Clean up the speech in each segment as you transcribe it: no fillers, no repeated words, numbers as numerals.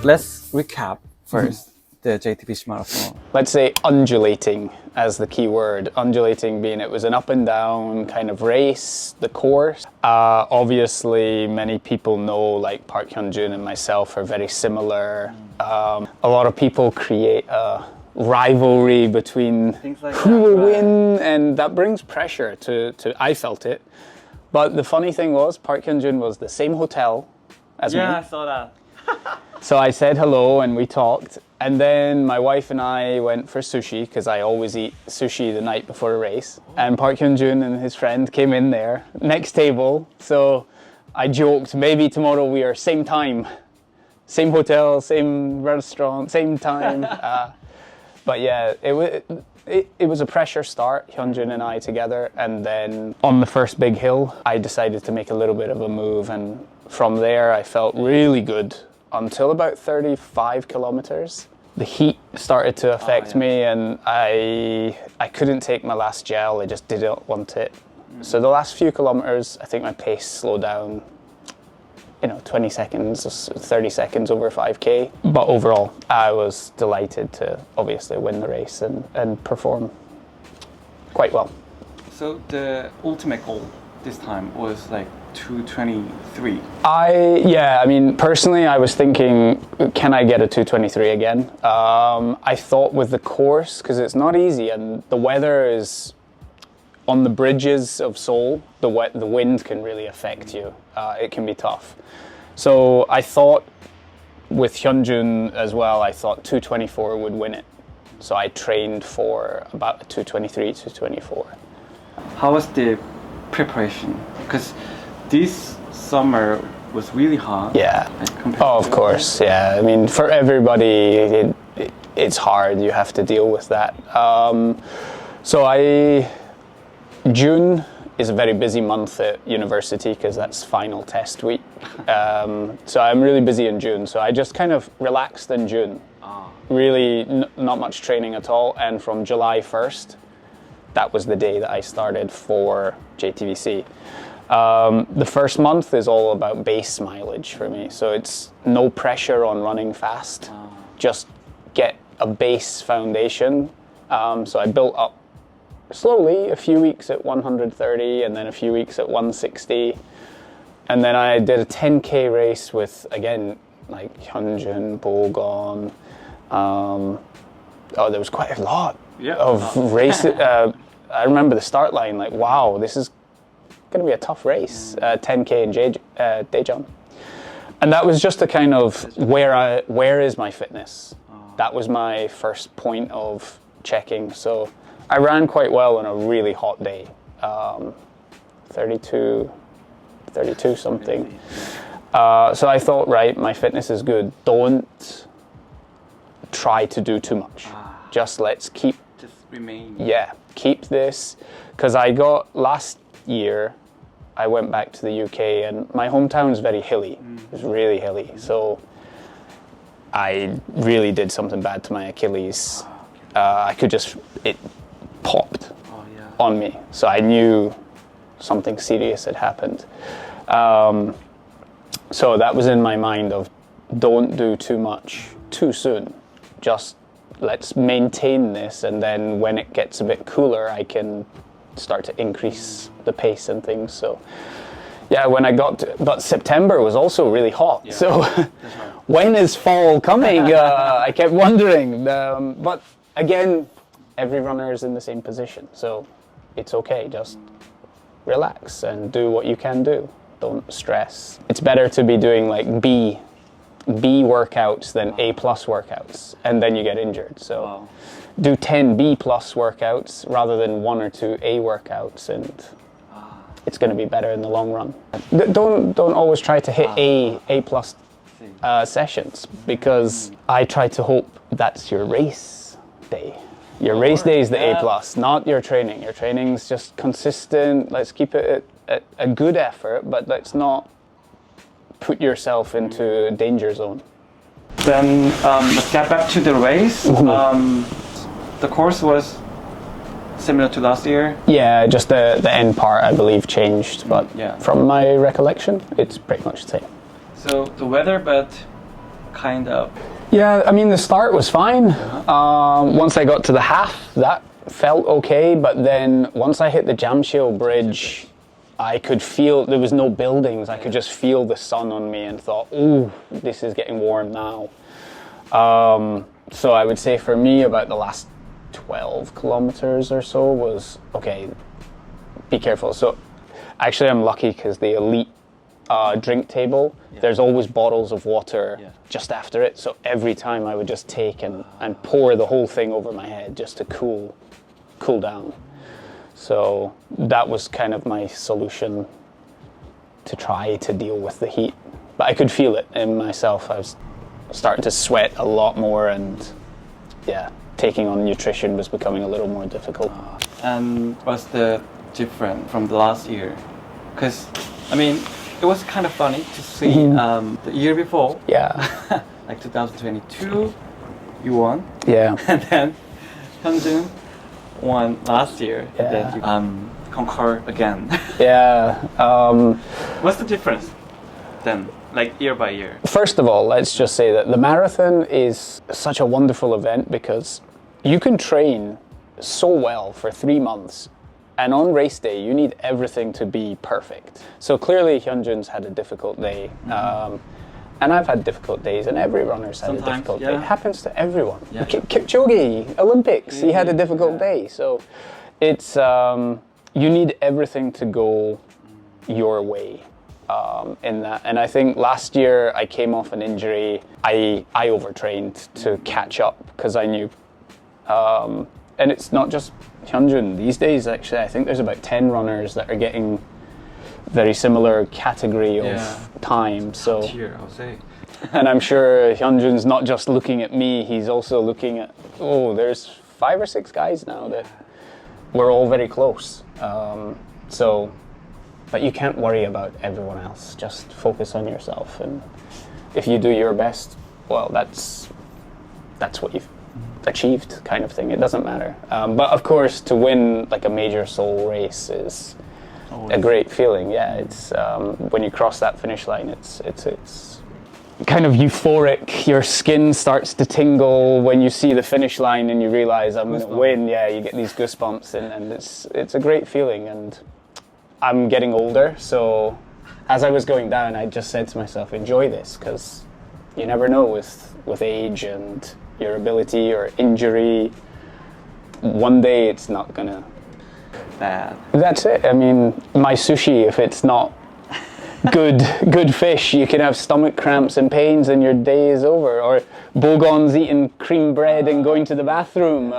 let's recap first the JTBC marathon. Let's say undulating as the key word. Undulating being it was an up and down kind of race, the course. Obviously, many people know like Park Hyunjun and myself are very similar. A lot of people create a rivalry between Like who will win, and that brings pressure to I felt it. But the funny thing was, Park Hyunjun was the same hotel as me. Yeah, I saw that. So I said hello and we talked. And then my wife and I went for sushi because I always eat sushi the night before a race. And Park Hyunjun and his friend came in there, next table. So I joked, maybe tomorrow we are same time, same hotel, same restaurant, same time. But yeah, it was a pressure start, Hyunjun and I together. And then on the first big hill, I decided to make a little bit of a move. And from there, I felt really good until about 35 kilometers. The heat started to affect me, and I couldn't take my last gel. I just didn't want it. So the last few kilometers, I think my pace slowed down, 20 seconds, 30 seconds over 5K. But overall, I was delighted to obviously win the race and perform quite well. So the ultimate goal this time was like 2:23. Personally, I was thinking, can I get a 2:23 again? I thought with the course, because it's not easy, and the weather is on the bridges of Seoul, the wind can really affect you. It can be tough. So I thought with Hyunjun as well, I thought 2:24 would win it. So I trained for about a 2:23, 2:24. How was the preparation? Because this summer was really hot. Yeah. Of course. Yeah. I mean, for everybody, it's hard. You have to deal with that. June is a very busy month at university because that's final test week. So I'm really busy in June. So I just kind of relaxed in June. Really not much training at all. And from July 1st, that was the day that I started for JTBC. The first month is all about base mileage for me. So it's no pressure on running fast. Just get a base foundation. So I built up slowly, a few weeks at 130 and then a few weeks at 160. And then I did a 10K race with, again, like Hyunjun, Bogon. There was quite a lot of races. I remember the start line, like, wow, this is going to be a tough race, 10K in Daejeon. And that was just a kind of, where is my fitness? That was my first point of checking. So I ran quite well on a really hot day, 32 something. So I thought, right, my fitness is good. Don't try to do too much. Just remain. Yeah, keep this. Because last year, I went back to the UK and my hometown is very hilly. It's really hilly. So I really did something bad to my Achilles. It popped on me. So I knew something serious had happened. So that was in my mind of don't do too much too soon. Just let's maintain this, and then when it gets a bit cooler, I can start to increase the pace and things. So yeah, when I but September was also really hot. Yeah. So when is fall coming? I kept wondering. But again, every runner is in the same position, so it's okay. Just relax and do what you can do. Don't stress. It's better to be doing like B workouts than A+ workouts, and then you get injured. So do 10 B+ workouts rather than 1 or 2 A workouts, and it's going to be better in the long run. Don't always try to hit A+ sessions, because I try to hope that's your race day. Your race day is the A+, not your training. Your training's just consistent. Let's keep it a good effort, but let's not put yourself into a danger zone. Then let's get back to the race. The course was similar to last year? Yeah, just the end part I believe changed, but from my recollection, it's pretty much the same. So the weather, but kind of. Yeah, I mean, the start was fine. Once I got to the half, that felt okay. But then once I hit the Jamshil Bridge, I could feel, there was no buildings. I could just feel the sun on me and thought, ooh, this is getting warm now. So I would say for me, about the last 12 kilometers or so was, okay, be careful. So actually I'm lucky because the elite drink table, there's always bottles of water just after it. So every time I would just take and pour the whole thing over my head just to cool down. So that was kind of my solution to try to deal with the heat. But I could feel it in myself. I was starting to sweat a lot more, and yeah, taking on nutrition was becoming a little more difficult. And what's the difference from the last year? Because, I mean, it was kind of funny to see the year before. Yeah. Like 2022, you won. Yeah. And then Hyunjun won last year. Yeah. And then you conquer again. Yeah. What's the difference then, like year by year? First of all, let's just say that the marathon is such a wonderful event because you can train so well for 3 months, and on race day you need everything to be perfect. So clearly Hyunjun's had a difficult day, and I've had difficult days, and every runner's had a difficult day. It happens to everyone. Yeah. Kipchoge, Olympics, he had a difficult day. So it's you need everything to go your way. In that, and I think last year I came off an injury. I overtrained to catch up because I knew, and it's not just Hyunjun these days. Actually, I think there's about 10 runners that are getting very similar category of time. So Here, I'll say. and I'm sure Hyunjun's not just looking at me. He's also looking at, there's 5 or 6 guys now that we're all very close. But you can't worry about everyone else. Just focus on yourself, and if you do your best, well, that's what you've achieved, kind of thing. It doesn't matter. But of course, to win like a major soul race is a great feeling. Yeah, it's when you cross that finish line, it's kind of euphoric. Your skin starts to tingle when you see the finish line and you realize I'm going to win. Yeah, you get these goosebumps, and it's a great feeling. And I'm getting older, so as I was going down, I just said to myself, enjoy this, because you never know with age and your ability or injury. One day it's not gonna. Bad. That's it. I mean, my sushi, if it's not good fish, you can have stomach cramps and pains and your day is over. Or Bogon's eating cream bread and going to the bathroom.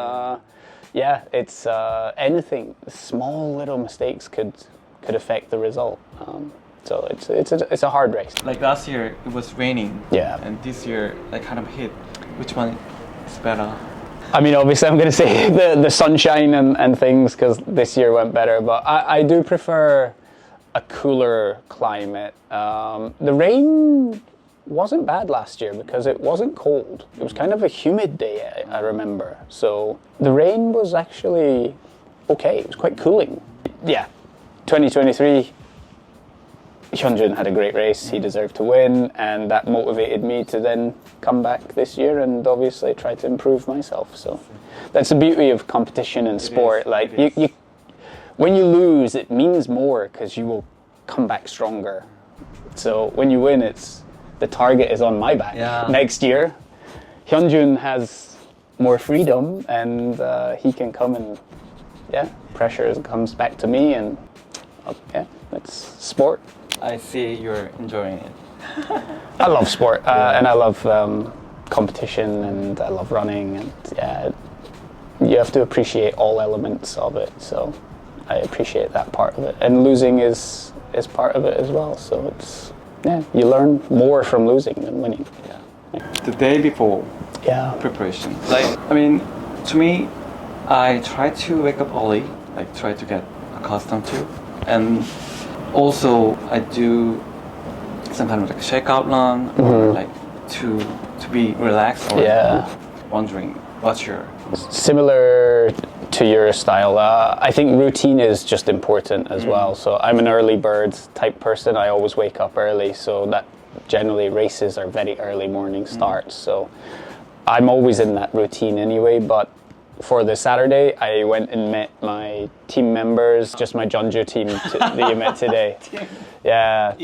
Yeah, it's anything. Small little mistakes could affect the result. So it's a hard race. Like last year, it was raining. Yeah. And this year, like kind of hit. Which one is better? I mean, obviously, I'm going to say the sunshine and things, because this year went better. But I do prefer a cooler climate. The rain wasn't bad last year because it wasn't cold. It was kind of a humid day, I remember. So the rain was actually okay. It was quite cooling. Yeah. 2023, Hyunjun had a great race. He deserved to win, and that motivated me to then come back this year and obviously try to improve myself. So that's the beauty of competition and sport. Like you, when you lose, it means more because you will come back stronger. So when you win, the target is on my back. Next year, Hyunjun has more freedom, and he can come and pressure comes back to me, and it's sport. I see you're enjoying it. I love sport, and I love competition, and I love running, and you have to appreciate all elements of it. So I appreciate that part of it, and losing is part of it as well. So it's you learn more from losing than winning. The day before preparation, like I mean, to me, I try to wake up early, like try to get accustomed to, and also I do some kind of like shakeout run, or like to be relaxed, or wondering what's your similar to your style. I think routine is just important as well. So I'm an early bird type person. I always wake up early, so that generally races are very early morning starts, so I'm always in that routine anyway. But for the Saturday, I went and met my team members, just my Jeonju team that you met today. Yeah,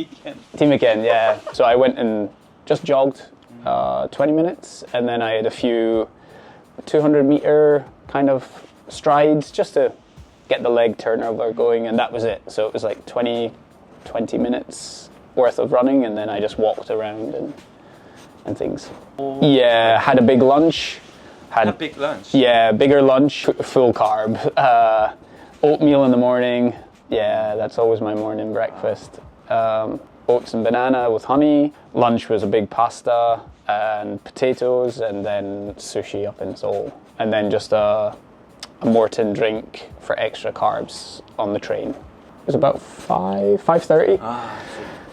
team again. Yeah. So I went and just jogged 20 minutes, and then I had a few 200-meter kind of strides just to get the leg turnover going, and that was it. So it was like 20 minutes worth of running, and then I just walked around and things. Yeah, had a big lunch. Had a big lunch? Yeah, bigger lunch, full carb. Oatmeal in the morning. Yeah, that's always my morning breakfast. Oats and banana with honey. Lunch was a big pasta and potatoes, and then sushi up in Seoul. And then just a Morton drink for extra carbs on the train. It was about 5:30.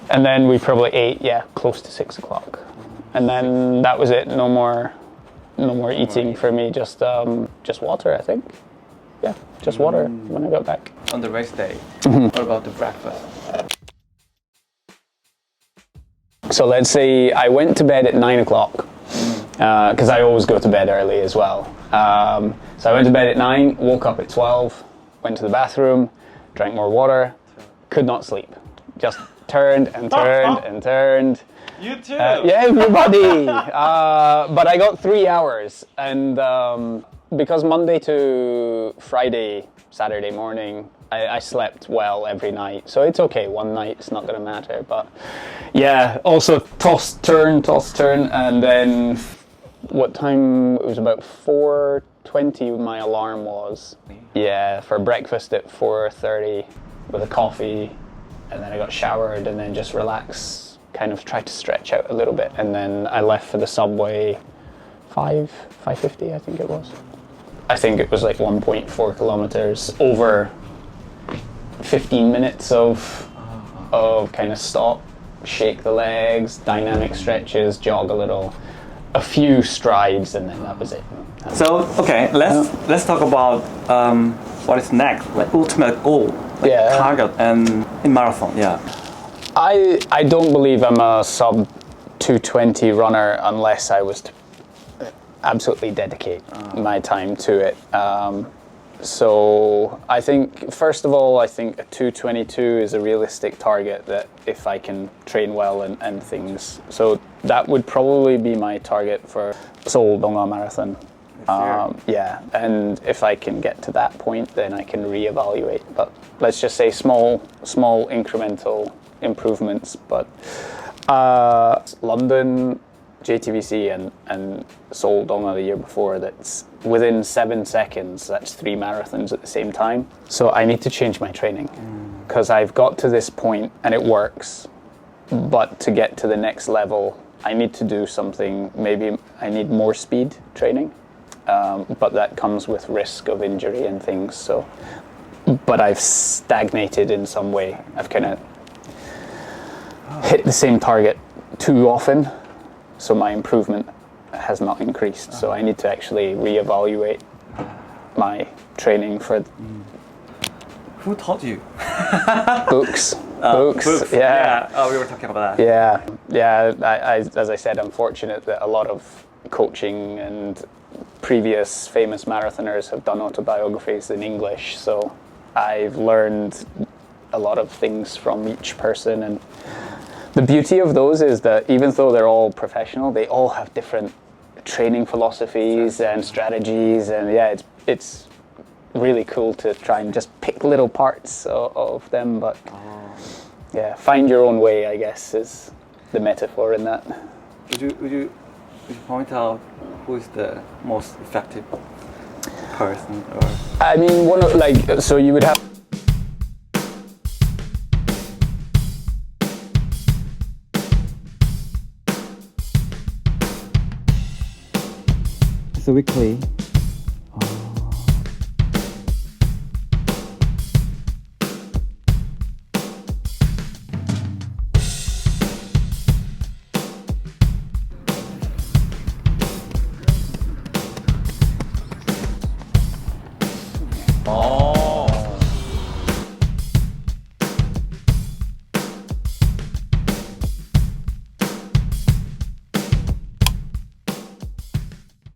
And then we probably ate, close to 6 o'clock. And then that was it. No more eating for me. Just water, I think. Yeah, just water when I got back. On the race day, what about the breakfast? So let's say I went to bed at 9 o'clock, because I always go to bed early as well. So I went to bed at 9, woke up at 12, went to the bathroom, drank more water, could not sleep. Just turned and turned and turned. You too? Yeah, everybody. But I got 3 hours, and because Monday to Friday, Saturday morning, I slept well every night, so it's okay. One night, it's not going to matter. But yeah, also toss, turn, and then what time? It was about 4:20 my alarm was. Yeah, for breakfast at 4:30 with a coffee, and then I got showered and then just relax, kind of tried to stretch out a little bit, and then I left for the subway 5:50 I think it was. I think it was like 1.4 kilometers over 15 minutes of kind of stop, shake the legs, dynamic stretches, jog a little, a few strides, and then that was it. So okay, let's talk about what is next, like ultimate goal, like target, and in marathon. Yeah, I don't believe I'm a sub 220 runner unless I was to absolutely dedicate my time to it. So I think, first of all, I think a 222 is a realistic target that if I can train well and things. So that would probably be my target for Seoul Dongha Marathon. Yeah, and if I can get to that point, then I can reevaluate. But let's just say small incremental improvements. But London, JTBC and Seoul Dongha the year before, that's within 7 seconds, that's 3 marathons at the same time. So I need to change my training because I've got to this point and it works, but to get to the next level, I need to do something. Maybe I need more speed training, but that comes with risk of injury and things. So, but I've stagnated in some way. I've kind of hit the same target too often. So my improvement has not increased. So I need to actually reevaluate my training for. Who taught you? Books. Books. Yeah. Oh, we were talking about that. Yeah. I, as I said, I'm fortunate that a lot of coaching and previous famous marathoners have done autobiographies in English. So I've learned a lot of things from each person, and the beauty of those is that even though they're all professional, they all have different training philosophies and strategies, and it's really cool to try and just pick little parts of them. But find your own way, I guess, is the metaphor in that. Would you point out who is the most effective person? Or? I mean, so you would have. So weekly